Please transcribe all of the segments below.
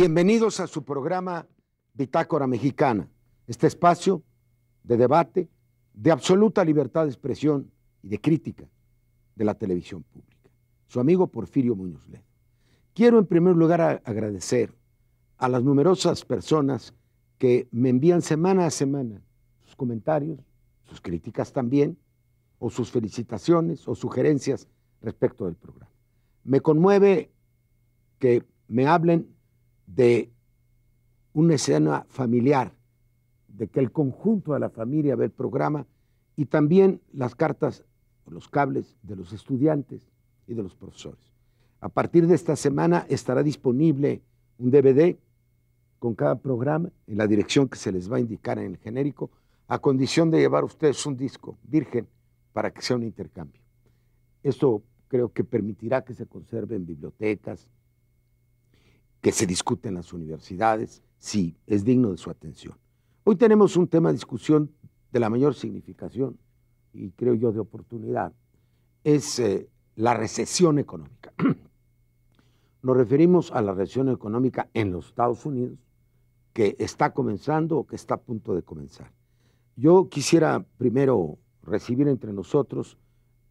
Bienvenidos a su programa Bitácora Mexicana, este espacio de debate, de absoluta libertad de expresión y de crítica de la televisión pública. Su amigo Porfirio Muñoz Ledo. Quiero en primer lugar agradecer a las numerosas personas que me envían semana a semana sus comentarios, sus críticas también, o sus felicitaciones o sugerencias respecto del programa. Me conmueve que me hablen de una escena familiar, de que el conjunto de la familia ve el programa, y también las cartas, los cables de los estudiantes y de los profesores. A partir de esta semana estará disponible un DVD con cada programa en la dirección que se les va a indicar en el genérico, a condición de llevar ustedes un disco virgen para que sea un intercambio. Esto creo que permitirá que se conserve en bibliotecas, que se discute en las universidades, sí, es digno de su atención. Hoy tenemos un tema de discusión de la mayor significación y creo yo de oportunidad, es la recesión económica. Nos referimos a la recesión económica en los Estados Unidos, que está comenzando o que está a punto de comenzar. Yo quisiera primero recibir entre nosotros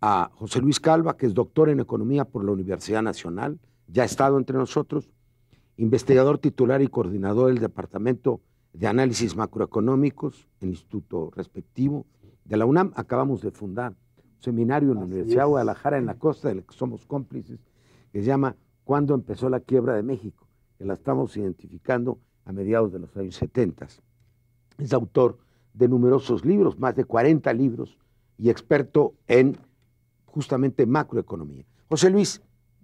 a José Luis Calva, que es doctor en Economía por la Universidad Nacional, ya ha estado entre nosotros, investigador titular y coordinador del Departamento de Análisis Macroeconómicos, el instituto respectivo de la UNAM. Acabamos de fundar un seminario en la Universidad de Guadalajara, en la costa, del que somos cómplices, que se llama ¿Cuándo empezó la quiebra de México?, que la estamos identificando a mediados de los años 70. Es autor de numerosos libros, más de 40 libros, y experto en justamente macroeconomía. José Luis,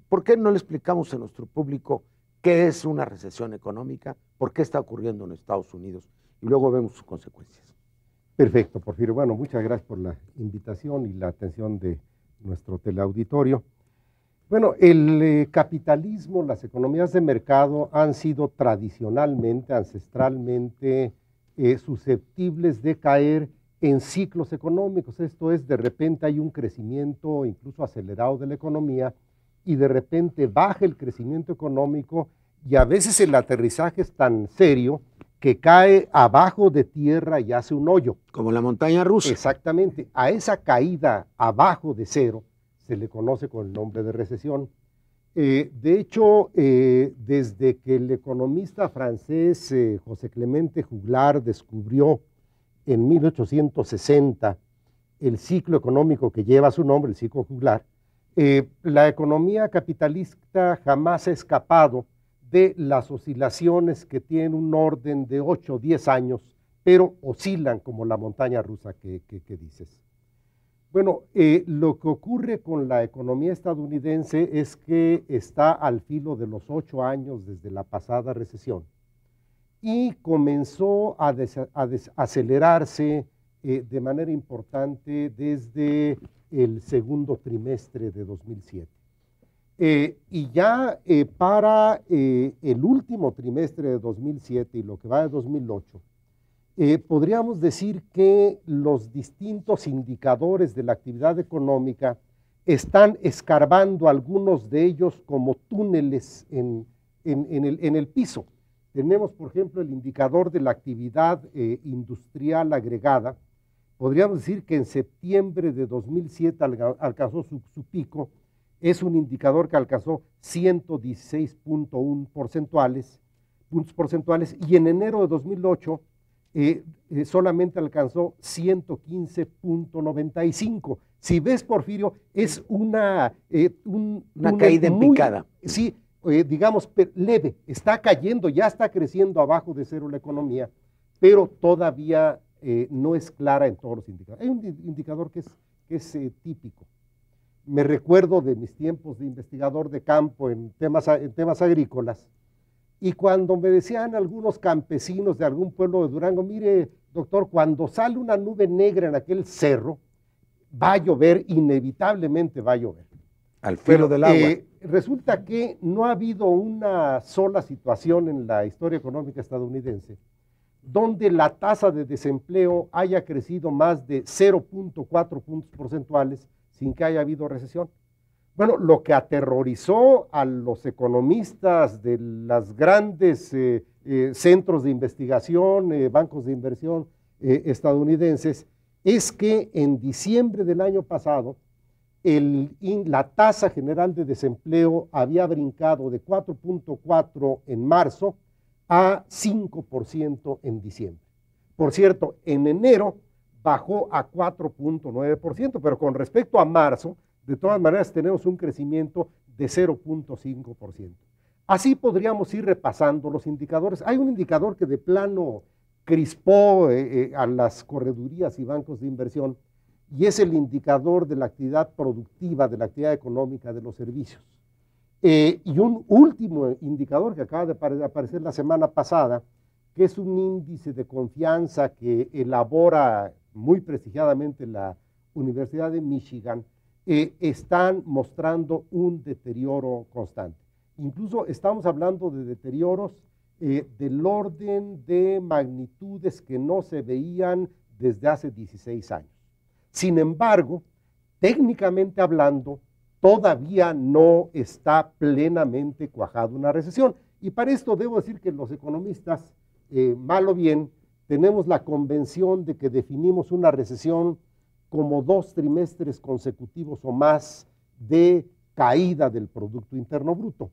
¿por qué no le explicamos a nuestro público qué es una recesión económica, por qué está ocurriendo en Estados Unidos, y luego vemos sus consecuencias? Perfecto, Porfirio. Bueno, muchas gracias por la invitación y la atención de nuestro teleauditorio. Bueno, el capitalismo, las economías de mercado han sido tradicionalmente, ancestralmente, susceptibles de caer en ciclos económicos. Esto es, de repente hay un crecimiento incluso acelerado de la economía y de repente baja el crecimiento económico y a veces el aterrizaje es tan serio que cae abajo de tierra y hace un hoyo. Como la montaña rusa. Exactamente. A esa caída abajo de cero se le conoce con el nombre de recesión. De hecho, desde que el economista francés José Clemente Juglar descubrió en 1860 el ciclo económico que lleva su nombre, el ciclo Juglar, la economía capitalista jamás ha escapado de las oscilaciones que tienen un orden de 8 o 10 años, pero oscilan como la montaña rusa que dices. Bueno, lo que ocurre con la economía estadounidense es que está al filo de los 8 años desde la pasada recesión y comenzó a acelerarse de manera importante desde el segundo trimestre de 2007. Y ya para el último trimestre de 2007 y lo que va de 2008, podríamos decir que los distintos indicadores de la actividad económica están escarbando algunos de ellos como túneles en el piso. Tenemos, por ejemplo, el indicador de la actividad industrial agregada. Podríamos decir que en septiembre de 2007 alcanzó su pico. Es un indicador que alcanzó 116.1 puntos porcentuales, y en enero de 2008 solamente alcanzó 115.95. Si ves, Porfirio, es una caída en picada. Sí, digamos, leve, está cayendo, ya está creciendo abajo de cero la economía, pero todavía no es clara en todos los indicadores. Hay un indicador que es típico. Me recuerdo de mis tiempos de investigador de campo en temas agrícolas, y cuando me decían algunos campesinos de algún pueblo de Durango, mire, doctor, cuando sale una nube negra en aquel cerro, va a llover, inevitablemente va a llover. Al filo del agua. Resulta que no ha habido una sola situación en la historia económica estadounidense donde la tasa de desempleo haya crecido más de 0.4 puntos porcentuales sin que haya habido recesión. Bueno, lo que aterrorizó a los economistas de los grandes centros de investigación, bancos de inversión estadounidenses, es que en diciembre del año pasado la tasa general de desempleo había brincado de 4.4 en marzo a 5% en diciembre. Por cierto, en enero bajó a 4.9%, pero con respecto a marzo, de todas maneras tenemos un crecimiento de 0.5%. Así podríamos ir repasando los indicadores. Hay un indicador que de plano crispó a las corredurías y bancos de inversión, y es el indicador de la actividad productiva, de la actividad económica, de los servicios. Y un último indicador que acaba de aparecer la semana pasada, que es un índice de confianza que elabora muy prestigiadamente la Universidad de Michigan, están mostrando un deterioro constante. Incluso estamos hablando de deterioros del orden de magnitudes que no se veían desde hace 16 años. Sin embargo, técnicamente hablando, todavía no está plenamente cuajada una recesión. Y para esto debo decir que los economistas, mal o bien, tenemos la convención de que definimos una recesión como 2 trimestres consecutivos o más de caída del Producto Interno Bruto.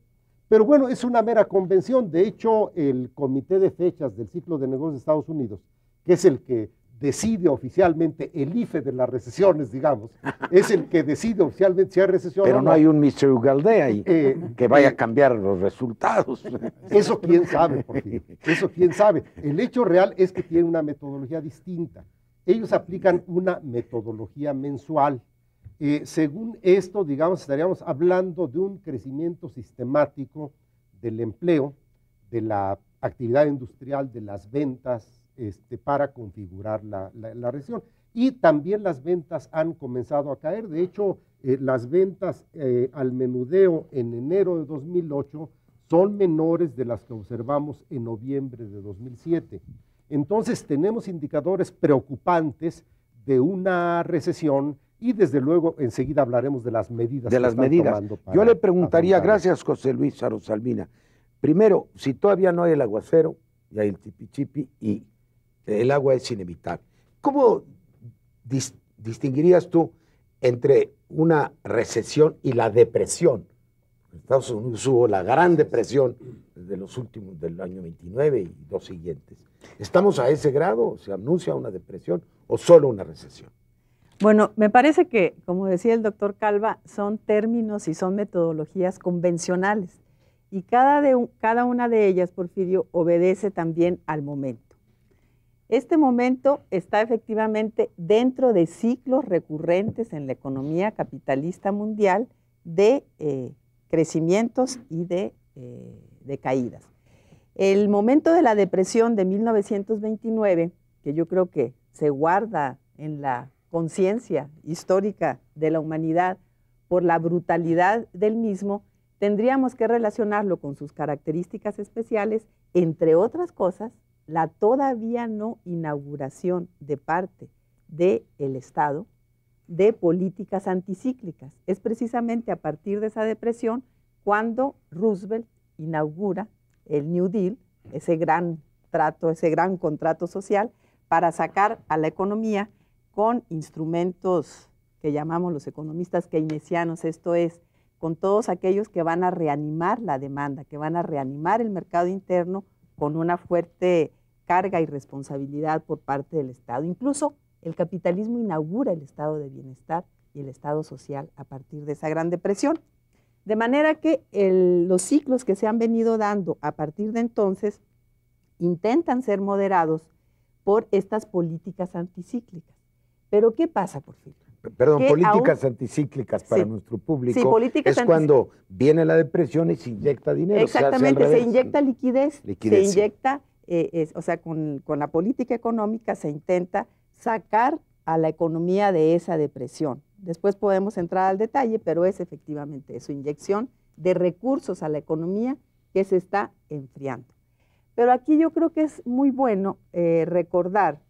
Pero bueno, es una mera convención. De hecho, el Comité de Fechas del Ciclo de Negocios de Estados Unidos, que es el que decide oficialmente el IFE de las recesiones, digamos, es el que decide oficialmente si hay recesión Pero o no hay un Mr. Ugalde ahí que vaya a cambiar los resultados. Eso quién sabe, Porfirio, eso quién sabe. El hecho real es que tiene una metodología distinta. Ellos aplican una metodología mensual. Según esto, digamos, estaríamos hablando de un crecimiento sistemático del empleo, de la actividad industrial, de las ventas, para configurar la recesión. Y también las ventas han comenzado a caer. De hecho, las ventas al menudeo en enero de 2008 son menores de las que observamos en noviembre de 2007. Entonces tenemos indicadores preocupantes de una recesión y desde luego enseguida hablaremos de las medidas de las medidas. Yo le preguntaría, gracias José Luis Arosalmina, primero, si todavía no hay el aguacero, ya hay el tipichipi y el agua es inevitable. ¿Cómo distinguirías tú entre una recesión y la depresión? En Estados Unidos hubo la gran depresión desde los últimos del año 29 y los siguientes. ¿Estamos a ese grado? ¿Se anuncia una depresión o solo una recesión? Bueno, me parece que, como decía el doctor Calva, son términos y son metodologías convencionales y cada una de ellas, Porfirio, obedece también al momento. Este momento está efectivamente dentro de ciclos recurrentes en la economía capitalista mundial de crecimientos y de caídas. El momento de la depresión de 1929, que yo creo que se guarda en la conciencia histórica de la humanidad por la brutalidad del mismo, tendríamos que relacionarlo con sus características especiales, entre otras cosas, la todavía no inauguración de parte del Estado de políticas anticíclicas. Es precisamente a partir de esa depresión cuando Roosevelt inaugura el New Deal, ese gran contrato social para sacar a la economía con instrumentos que llamamos los economistas keynesianos, esto es, con todos aquellos que van a reanimar la demanda, que van a reanimar el mercado interno con una fuerte carga y responsabilidad por parte del Estado. Incluso el capitalismo inaugura el estado de bienestar y el estado social a partir de esa gran depresión. De manera que los ciclos que se han venido dando a partir de entonces intentan ser moderados por estas políticas anticíclicas. Pero ¿qué pasa, Porfirio? Perdón, políticas anticíclicas para nuestro público es cuando viene la depresión y se inyecta dinero. Exactamente, se inyecta liquidez. Se inyecta, o sea, con la política económica se intenta sacar a la economía de esa depresión. Después podemos entrar al detalle, pero es efectivamente eso, inyección de recursos a la economía que se está enfriando. Pero aquí yo creo que es muy bueno recordar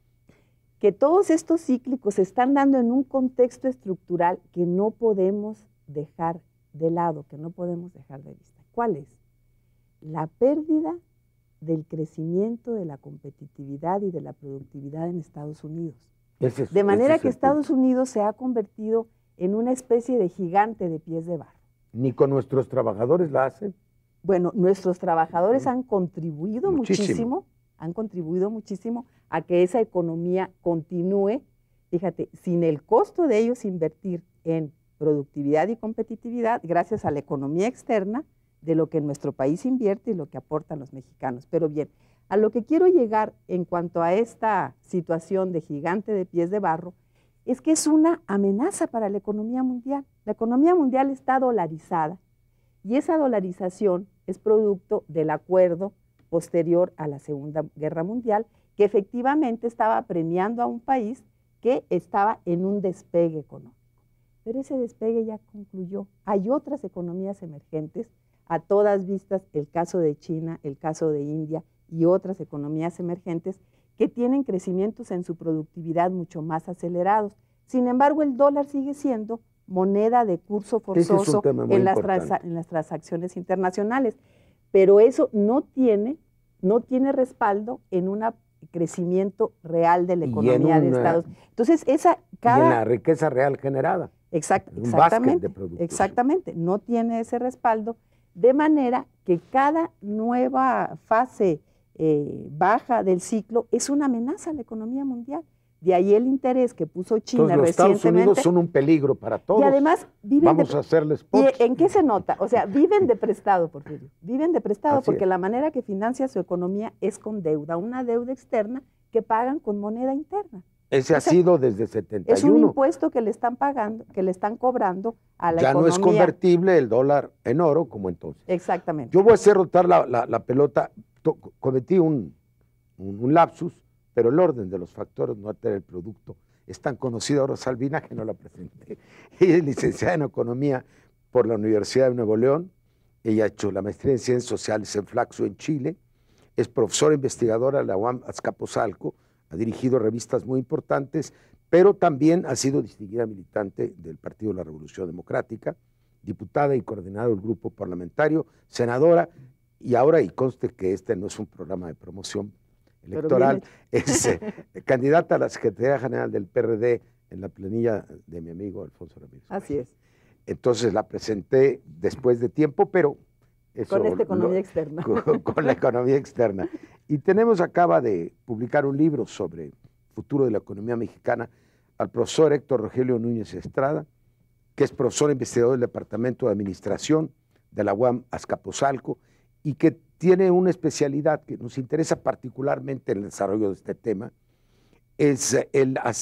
que todos estos cíclicos se están dando en un contexto estructural que no podemos dejar de lado que no podemos dejar de vista. ¿Cuál es? La pérdida del crecimiento de la competitividad y de la productividad en Estados Unidos. De manera que Estados Unidos se ha convertido en una especie de gigante de pies de barro. ¿Ni con nuestros trabajadores la hacen? Bueno, nuestros trabajadores han contribuido muchísimo a que esa economía continúe, fíjate, sin el costo de ellos invertir en productividad y competitividad, gracias a la economía externa, de lo que nuestro país invierte y lo que aportan los mexicanos. Pero bien, a lo que quiero llegar en cuanto a esta situación de gigante de pies de barro, es que es una amenaza para la economía mundial. La economía mundial está dolarizada y esa dolarización es producto del acuerdo posterior a la Segunda Guerra Mundial, que efectivamente estaba premiando a un país que estaba en un despegue económico. Pero ese despegue ya concluyó. Hay otras economías emergentes, a todas vistas, el caso de China, el caso de India y otras economías emergentes que tienen crecimientos en su productividad mucho más acelerados. Sin embargo, el dólar sigue siendo moneda de curso forzoso en las transacciones internacionales, pero eso no tiene respaldo en un crecimiento real de la economía de Estados Unidos. Entonces, y en la riqueza real generada. Exactamente, no tiene ese respaldo, de manera que cada nueva fase baja del ciclo es una amenaza a la economía mundial. De ahí el interés que puso China Entonces, los Estados Unidos son un peligro para todos. Y además vamos a hacerles post. ¿Y en qué se nota? O sea, viven de prestado, Porfirio. Viven de prestado porque la manera que financia su economía es con deuda, una deuda externa que pagan con moneda interna. Ese ha sido desde 71. Es un impuesto que le están pagando, que le están cobrando a la economía. Ya no es convertible el dólar en oro como entonces. Exactamente. Yo voy a hacer rotar la pelota. Cometí un lapsus, pero el orden de los factores no altera el producto. Es tan conocida Rosalvina que no la presenté. Ella es licenciada en Economía por la Universidad de Nuevo León. Ella ha hecho la maestría en Ciencias Sociales en Flaxo, en Chile. Es profesora investigadora de la UAM Azcapotzalco. Ha dirigido revistas muy importantes, pero también ha sido distinguida militante del Partido de la Revolución Democrática, diputada y coordinadora del grupo parlamentario, senadora, y ahora, y conste que este no es un programa de promoción electoral, es candidata a la Secretaría General del PRD en la planilla de mi amigo Alfonso Ramírez. Así es. Entonces la presenté después de tiempo, pero eso, con esta economía externa. Con la economía externa. Y acaba de publicar un libro sobre el futuro de la economía mexicana al profesor Héctor Rogelio Núñez Estrada, que es profesor investigador del Departamento de Administración de la UAM Azcapotzalco y que tiene una especialidad que nos interesa particularmente en el desarrollo de este tema. Él ha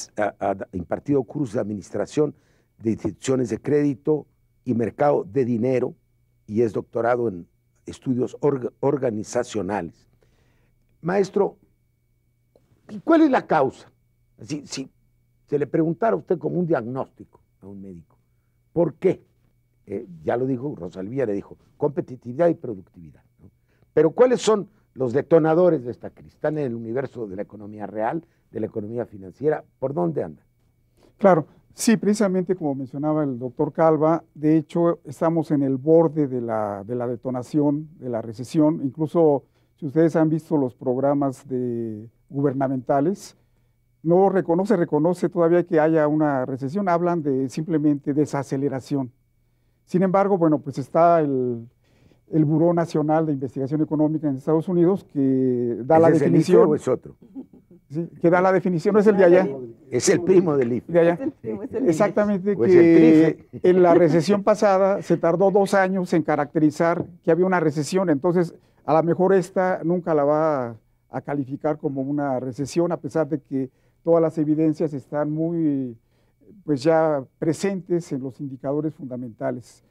impartido cursos de administración de instituciones de crédito y mercado de dinero y es doctorado en estudios organizacionales. Maestro, ¿cuál es la causa? Si se le preguntara a usted como un diagnóstico a un médico, ¿por qué? Ya lo dijo Rosalvía, le dijo, competitividad y productividad, ¿no? Pero ¿cuáles son los detonadores de esta crisis? ¿Están en el universo de la economía real, de la economía financiera? ¿Por dónde andan? Claro, sí, precisamente como mencionaba el doctor Calva, de hecho estamos en el borde de la detonación, de la recesión. Incluso si ustedes han visto los programas gubernamentales, no se reconoce todavía que haya una recesión, hablan de simplemente desaceleración. Sin embargo, bueno, pues está el Buró Nacional de Investigación Económica en Estados Unidos que da la definición. ¿Es el IFE o es otro? Sí, que da la definición, no es el de allá. Es el primo del IFE. De allá. Exactamente, que en la recesión pasada se tardó 2 años en caracterizar que había una recesión, entonces a lo mejor esta nunca la va a calificar como una recesión, a pesar de que todas las evidencias están muy, pues ya presentes en los indicadores fundamentales.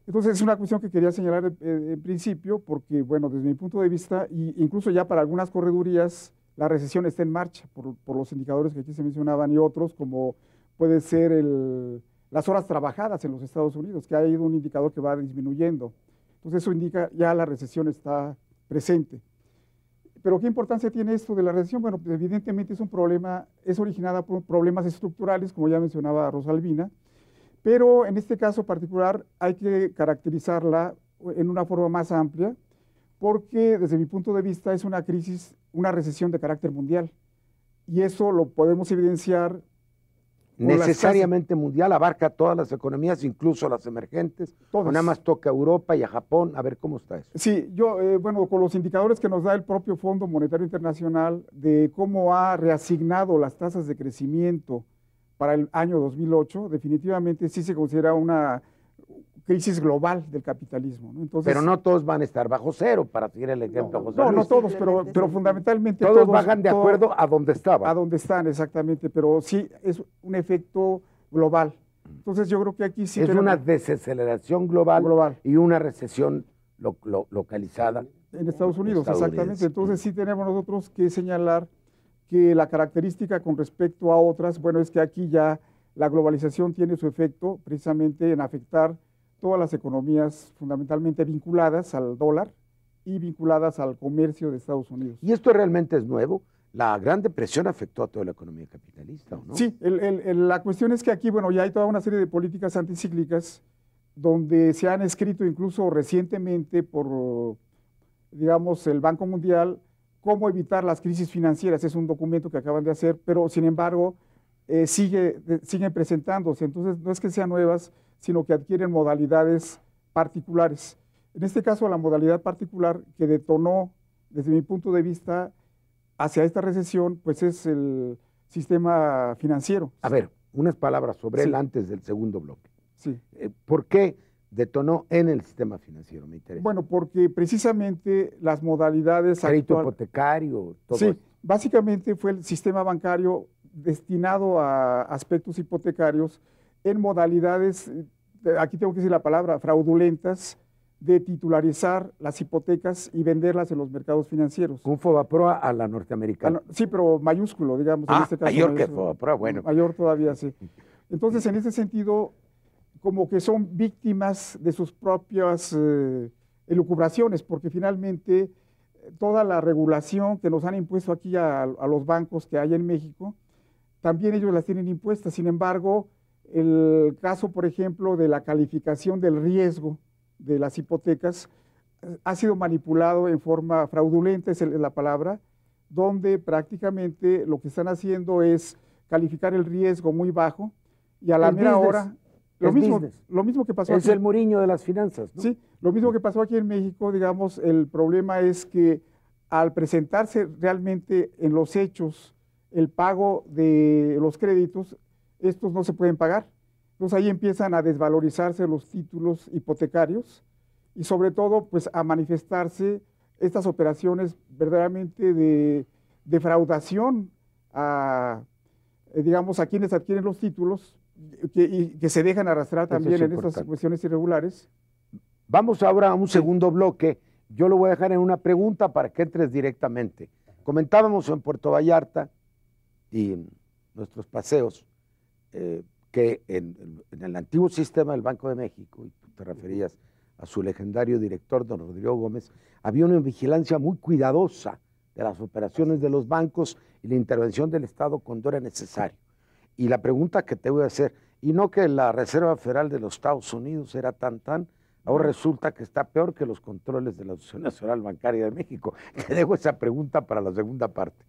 Entonces es una cuestión que quería señalar en principio, porque bueno, desde mi punto de vista, incluso ya para algunas corredurías, la recesión está en marcha por los indicadores que aquí se mencionaban y otros, como puede ser las horas trabajadas en los Estados Unidos, que ha ido un indicador que va disminuyendo. Entonces eso indica ya la recesión está presente. Pero ¿qué importancia tiene esto de la recesión? Bueno, pues evidentemente es originada por problemas estructurales, como ya mencionaba Rosalvina, Pero en este caso particular hay que caracterizarla en una forma más amplia, porque desde mi punto de vista es una crisis, una recesión de carácter mundial. Y eso lo podemos evidenciar. Necesariamente mundial, abarca todas las economías, incluso las emergentes, o nada más toca a Europa y a Japón, a ver cómo está eso. Sí, bueno, con los indicadores que nos da el propio Fondo Monetario Internacional de cómo ha reasignado las tasas de crecimiento para el año 2008, definitivamente sí se considera una crisis global del capitalismo, ¿no? Entonces, pero no todos van a estar bajo cero, para seguir el ejemplo, José no, Luis. no todos, pero fundamentalmente todos bajan de acuerdo a donde estaban. A donde están, exactamente, pero sí es un efecto global. Entonces yo creo que aquí sí es una desaceleración global y una recesión localizada en Estados Unidos, exactamente. Entonces sí tenemos nosotros que señalar que la característica con respecto a otras, bueno, es que aquí ya la globalización tiene su efecto precisamente en afectar todas las economías fundamentalmente vinculadas al dólar y vinculadas al comercio de Estados Unidos. ¿Y esto realmente es nuevo? La Gran Depresión afectó a toda la economía capitalista, ¿o no? Sí, la cuestión es que aquí, bueno, ya hay toda una serie de políticas anticíclicas donde se han escrito incluso recientemente por, digamos, el Banco Mundial, cómo evitar las crisis financieras. Es un documento que acaban de hacer, pero sin embargo siguen presentándose. Entonces no es que sean nuevas, sino que adquieren modalidades particulares. En este caso, la modalidad particular que detonó, desde mi punto de vista, hacia esta recesión, pues es el sistema financiero. A ver, unas palabras sobre Sí. él antes del segundo bloque. Sí. ¿Por qué detonó en el sistema financiero? Me interesa. Bueno, porque precisamente las modalidades crédito hipotecario, todo sí, eso. básicamente fue el sistema bancario destinado a aspectos hipotecarios en modalidades, aquí tengo que decir la palabra, fraudulentas, de titularizar las hipotecas y venderlas en los mercados financieros. Un Fobaproa a la norteamericana. Sí, pero mayúsculo, digamos, en este caso. Mayor que Fobaproa, bueno. Mayor todavía, sí. Entonces, en ese sentido, como que son víctimas de sus propias elucubraciones, porque finalmente toda la regulación que nos han impuesto aquí a los bancos que hay en México, también ellos las tienen impuestas. Sin embargo, el caso, por ejemplo, de la calificación del riesgo de las hipotecas ha sido manipulado en forma fraudulenta, es la palabra, donde prácticamente lo que están haciendo es calificar el riesgo muy bajo y a la mera hora, lo mismo que pasó aquí. Es el Mourinho de las finanzas, ¿no? Sí, lo mismo que pasó aquí en México, digamos, el problema es que al presentarse realmente en los hechos el pago de los créditos, estos no se pueden pagar. Entonces ahí empiezan a desvalorizarse los títulos hipotecarios y sobre todo pues a manifestarse estas operaciones verdaderamente de defraudación a, digamos, a quienes adquieren los títulos y que se dejan arrastrar también en estas cuestiones irregulares. Vamos ahora a un segundo bloque. Yo lo voy a dejar en una pregunta para que entres directamente. Comentábamos en Puerto Vallarta y en nuestros paseos que en el antiguo sistema del Banco de México, y tú te referías a su legendario director, don Rodrigo Gómez, había una vigilancia muy cuidadosa de las operaciones de los bancos y la intervención del Estado cuando era necesario. Y la pregunta que te voy a hacer, y no que la Reserva Federal de los Estados Unidos era tan, ahora resulta que está peor que los controles de la Asociación Nacional Bancaria de México. Te dejo esa pregunta para la segunda parte.